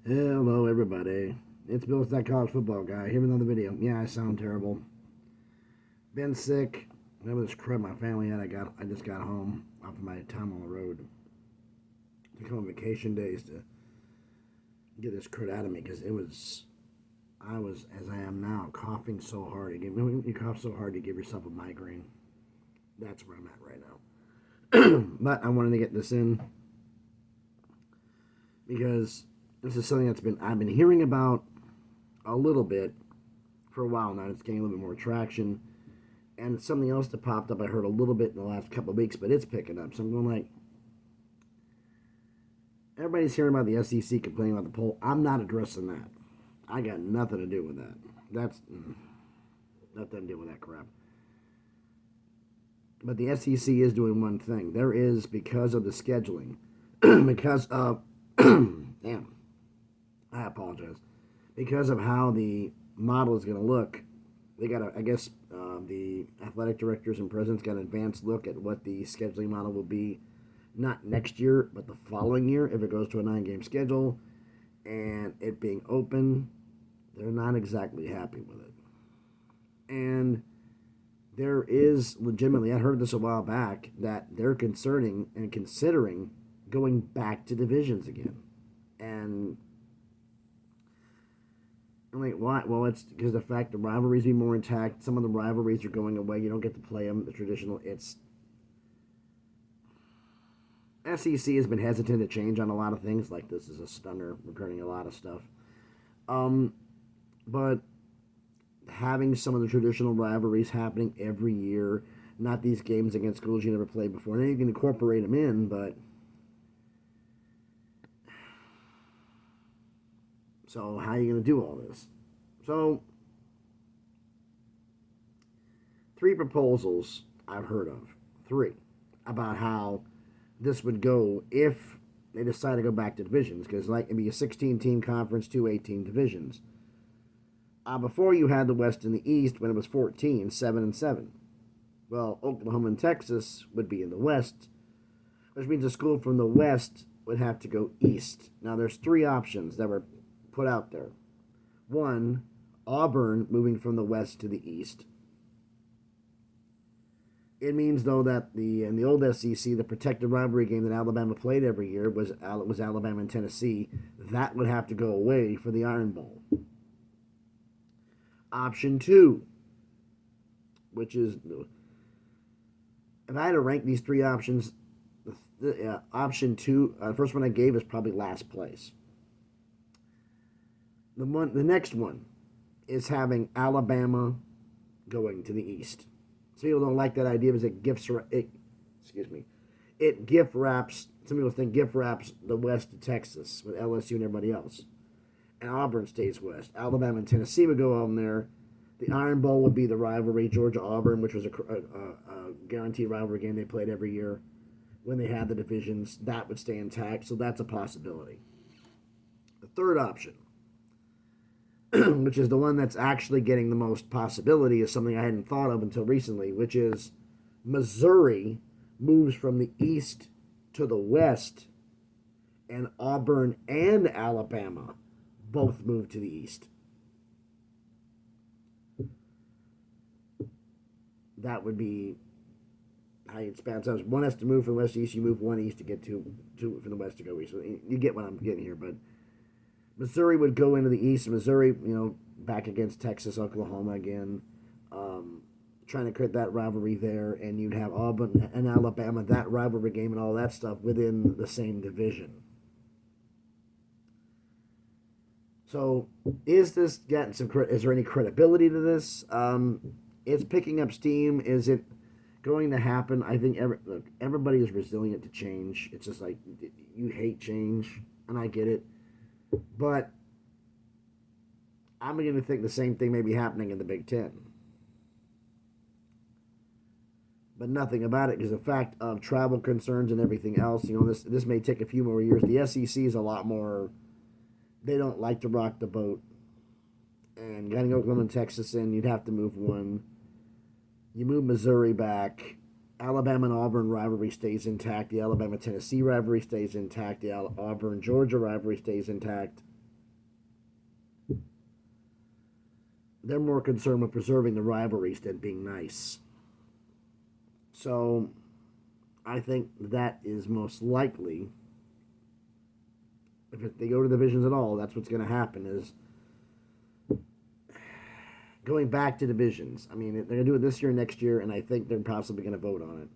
Hello, everybody. It's Bill, that college football guy. Here with another video. Yeah, I sound terrible. Been sick. Remember this crud my family had? I just got home off of my time on the road. Took home vacation days to get this crud out of me because I was as I am now coughing so hard. You cough so hard you give yourself a migraine. That's where I'm at right now. But I wanted to get this in because this is something I've been hearing about a little bit for a while now. It's getting a little bit more traction, and it's something else that popped up. I heard a little bit in the last couple of weeks, but it's picking up. So I'm going like, everybody's hearing about the SEC complaining about the poll. I'm not addressing that. I got nothing to do with that. That's nothing to do with that crap. But the SEC is doing one thing. There is, because of the scheduling, because of damn, I apologize. Because of how the model is going to look, they got I guess the athletic directors and presidents got an advanced look at what the scheduling model will be, not next year, but the following year if it goes to a 9-game schedule, and it being open. They're not exactly happy with it. And there is legitimately, I heard this a while back, that they're considering going back to divisions again. And I'm like, why? Well, it's because the fact the rivalries be more intact. Some of the rivalries are going away. You don't get to play them. The traditional, SEC has been hesitant to change on a lot of things. Like, this is a stunner regarding a lot of stuff. But having some of the traditional rivalries happening every year, not these games against schools you never played before. Now you can incorporate them in, but so how are you going to do all this? So 3 proposals I've heard of. 3 about how this would go if they decide to go back to divisions, because like it'd be a 16-team conference, 2 18 divisions. Before you had the West and the East when it was 14, 7 and 7. Well, Oklahoma and Texas would be in the West, which means a school from the West would have to go East. Now, there's 3 options that were put out there. 1, Auburn moving from the West to the East. It means, though, that in the old SEC, the protected rivalry game that Alabama played every year was Alabama and Tennessee. That would have to go away for the Iron Bowl. Option 2, which is, if I had to rank these 3 options, option 2, the first one I gave is probably last place. The next one is having Alabama going to the East. Some people don't like that idea because it gift wraps. Some people think gift wraps the West to Texas with LSU and everybody else. And Auburn stays West. Alabama and Tennessee would go on there. The Iron Bowl would be the rivalry, Georgia-Auburn, which was a guaranteed rivalry game they played every year when they had the divisions. That would stay intact, so that's a possibility. The third option, which is the one that's actually getting the most possibility, is something I hadn't thought of until recently, which is Missouri moves from the East to the West, and Auburn and Alabama both move to the East. That would be how you'd span. So one has to move from West to East. You move one East to get to from the West to go East. So you get what I'm getting here. But Missouri would go into the East. Missouri, back against Texas, Oklahoma again, trying to create that rivalry there. And you'd have Auburn and Alabama, that rivalry game and all that stuff within the same division. So, is this getting is there any credibility to this? It's picking up steam. Is it going to happen? I think everybody is resilient to change. It's just like, you hate change, and I get it. But I'm beginning to think the same thing may be happening in the Big Ten. But nothing about it because the fact of travel concerns and everything else, this may take a few more years. The SEC is a lot more. They don't like to rock the boat. And getting Oklahoma and Texas in, you'd have to move one. You move Missouri back. Alabama and Auburn rivalry stays intact. The Alabama-Tennessee rivalry stays intact. The Auburn-Georgia rivalry stays intact. they're more concerned with preserving the rivalries than being nice. So I think that is most likely, if they go to divisions at all, that's what's going to happen, is going back to divisions. I mean, they're going to do it this year, next year, and I think they're possibly going to vote on it.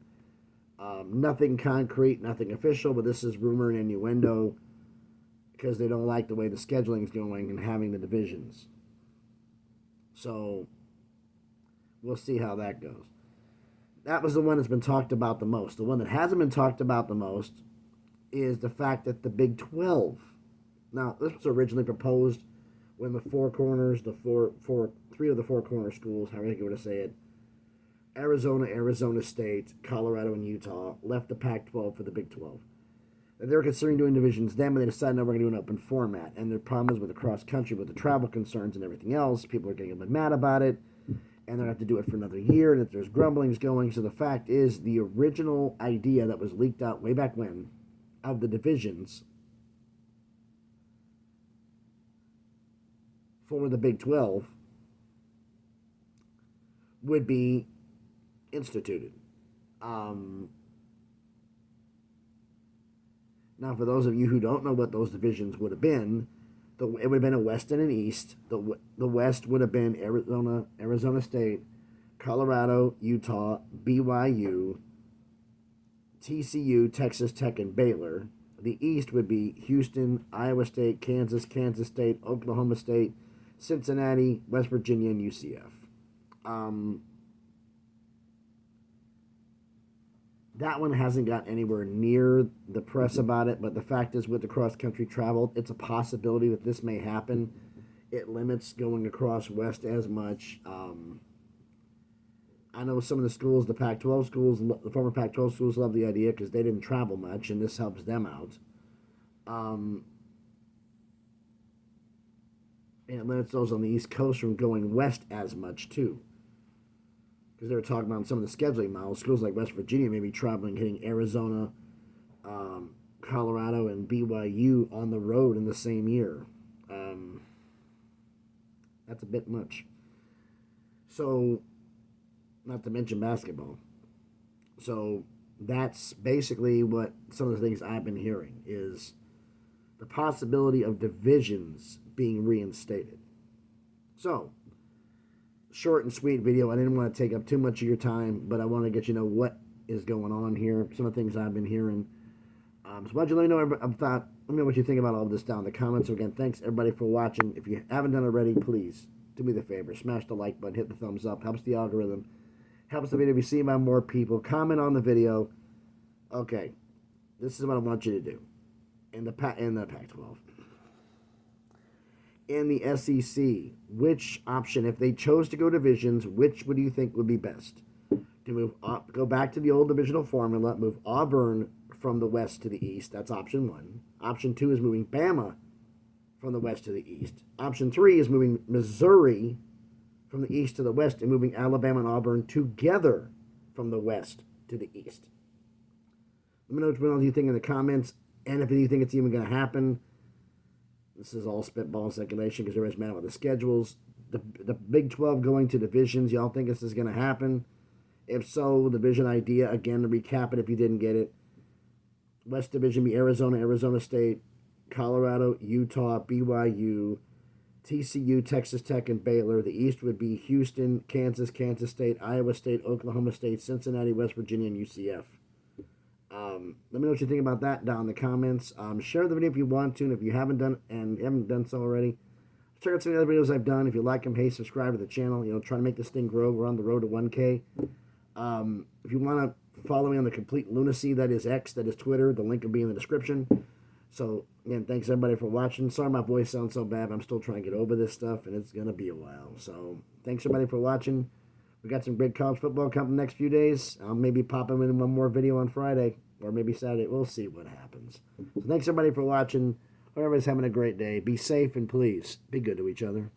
Nothing concrete, nothing official, but this is rumor and innuendo because they don't like the way the scheduling is going and having the divisions. So we'll see how that goes. That was the one that's been talked about the most. The one that hasn't been talked about the most is the fact that the Big 12. Now, this was originally proposed when the four corners, three of the four corner schools, however you want to say it, Arizona, Arizona State, Colorado, and Utah, left the Pac-12 for the Big 12. And they were considering doing divisions then, but they decided, no, we're going to do an open format. And their problem is with the cross-country, with the travel concerns and everything else, people are getting a bit mad about it, and they're going to have to do it for another year, and if there's grumblings going. So the fact is, the original idea that was leaked out way back when of the divisions for the Big 12 would be instituted. Now, for those of you who don't know what those divisions would have been, it would have been a West and an East. The West would have been Arizona State, Colorado, Utah, BYU, TCU, Texas Tech, and Baylor. The East would be Houston, Iowa State, Kansas State, Oklahoma State, Cincinnati, West Virginia, and UCF. That one hasn't got anywhere near the press about it, but the fact is, with the cross-country travel, it's a possibility that this may happen. It limits going across West as much. I know some of the schools, the Pac-12 schools, the former Pac-12 schools love the idea because they didn't travel much, and this helps them out. And it limits those on the East Coast from going west as much, too. Because they were talking about some of the scheduling models. Schools like West Virginia may be traveling, hitting Arizona, Colorado, and BYU on the road in the same year. That's a bit much. So, not to mention basketball. So, that's basically what some of the things I've been hearing is the possibility of divisions being reinstated. So, short and sweet video. I didn't want to take up too much of your time, but I want to get you know what is going on here. Some of the things I've been hearing. So why don't you let me know let me know what you think about all of this down in the comments. So again, thanks everybody for watching. If you haven't done it already, please do me the favor. Smash the like button, hit the thumbs up. Helps the algorithm. Helps the video be seen by more people. Comment on the video. Okay, this is what I want you to do. In the Pac-12. In the SEC, which option, if they chose to go divisions, which would you think would be best? To go back to the old divisional formula, move Auburn from the west to the east. That's option 1. Option 2 is moving Bama from the west to the east. Option 3 is moving Missouri from the east to the west and moving Alabama and Auburn together from the west to the east. Let me know what you think in the comments, and if you think it's even going to happen. This is all spitball and speculation because everybody's mad about the schedules. The Big 12 going to divisions, y'all think this is going to happen? If so, division idea, again, to recap it if you didn't get it. West Division be Arizona, Arizona State, Colorado, Utah, BYU, TCU, Texas Tech, and Baylor. The East would be Houston, Kansas State, Iowa State, Oklahoma State, Cincinnati, West Virginia, and UCF. Let me know what you think about that down in the comments. Share the video if you want to, and if you haven't done so already, check out some of the other videos I've done. If you like them, hey, subscribe to the channel. You know, trying to make this thing grow. We're on the road to 1K. If you want to follow me on the complete lunacy that is X, that is Twitter, the link will be in the description. So, again, thanks everybody for watching. Sorry my voice sounds so bad, but I'm still trying to get over this stuff, and it's going to be a while. So, thanks everybody for watching. We got some great college football coming the next few days. I'll maybe pop them in one more video on Friday, or maybe Saturday. We'll see what happens. So, thanks everybody for watching. Hope everybody's having a great day. Be safe, and please, be good to each other.